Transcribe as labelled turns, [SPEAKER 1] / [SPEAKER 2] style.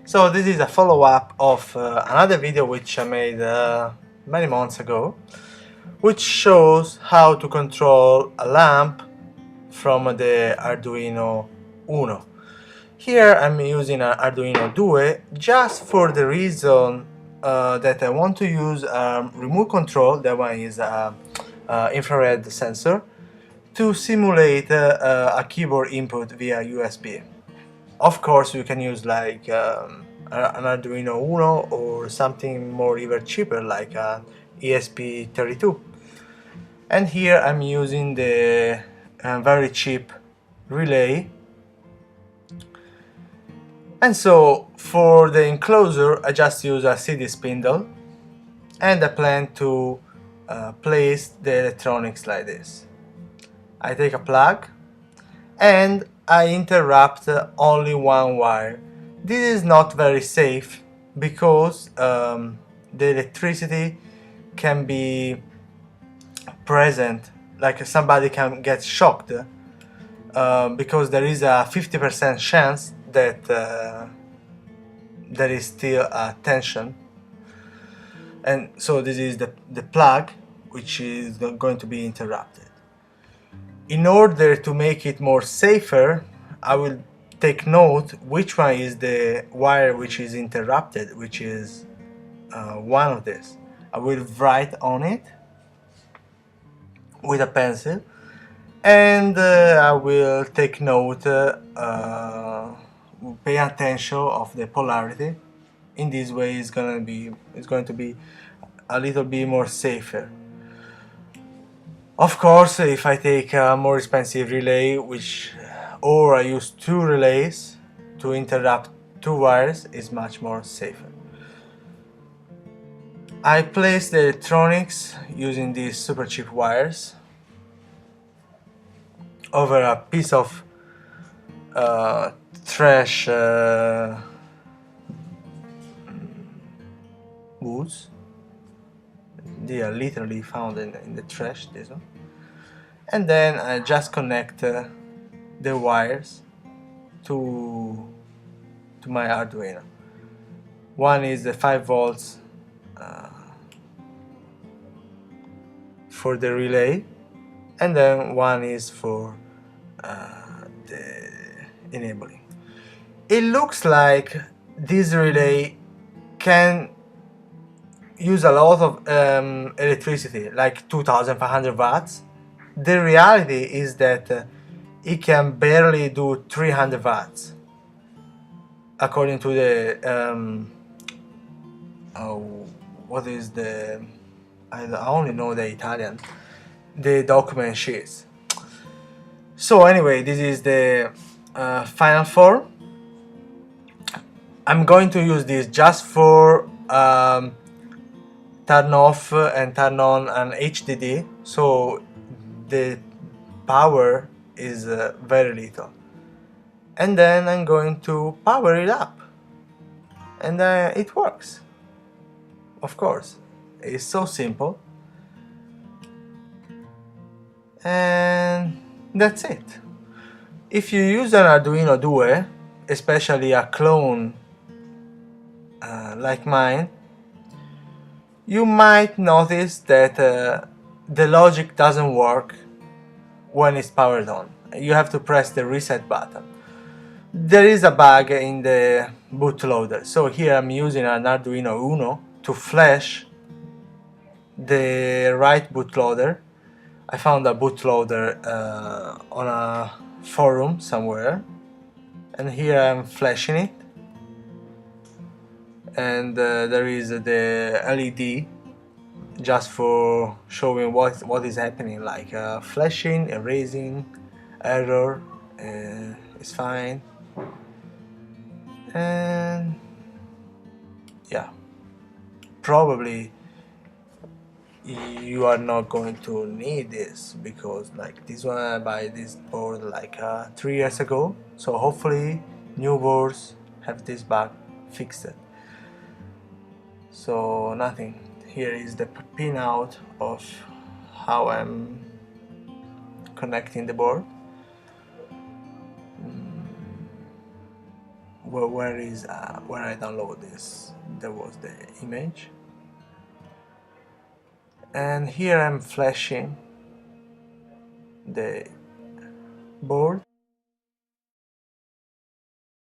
[SPEAKER 1] So this is a follow-up of another video which I made many months ago, which shows how to control a lamp from the Arduino Uno. Here I'm using an Arduino Due just for the reason that I want to use remote control. That one is infrared sensor to simulate a keyboard input via USB. Of course, you can use like an Arduino Uno or something more even cheaper like an ESP32. And here I'm using the very cheap relay. And so for the enclosure, I just use a CD spindle, and I plan to place the electronics like this. I take a plug and I interrupt only one wire. This is not very safe because the electricity can be present, like somebody can get shocked because there is a 50% chance that there is still a tension. And so this is the plug which is going to be interrupted. In order to make it more safer, I will take note which one is the wire which is interrupted, which is one of this. I will write on it with a pencil, and I will take note, pay attention of the polarity. In this way, it's going to be a little bit more safer. Of course, if I take a more expensive relay, or I use two relays to interrupt two wires, is much more safer. I place the electronics using these super cheap wires over a piece of trash woods. They are literally found in the trash, this one. And then I just connect the wires to my Arduino. One is the 5 volts for the relay, and then one is for the enabling. It looks like this relay can use a lot of electricity, like 2500 watts. The reality is that it can barely do 300 watts according to the what is the, I only know the Italian, the document sheets. So anyway, this is the final form. I'm going to use this just for turn off and turn on an HDD, so the power is very little. And then I'm going to power it up, and it works. Of course, it's so simple, and that's it. If you use an Arduino Due, especially a clone like mine, you might notice that the logic doesn't work when it's powered on. You have to press the reset button. There is a bug in the bootloader, so here I'm using an Arduino Uno to flash the right bootloader. I found a bootloader on a forum somewhere, and here I'm flashing it, and there is the LED just for showing what is happening, like flashing, erasing, error, it's fine. And yeah, probably you are not going to need this, because like this one, I buy this board like 3 years ago, so hopefully new boards have this bug fixed. So nothing. Here is the pinout of how I'm connecting the board. where I download this. There was the image, and here I'm flashing the board.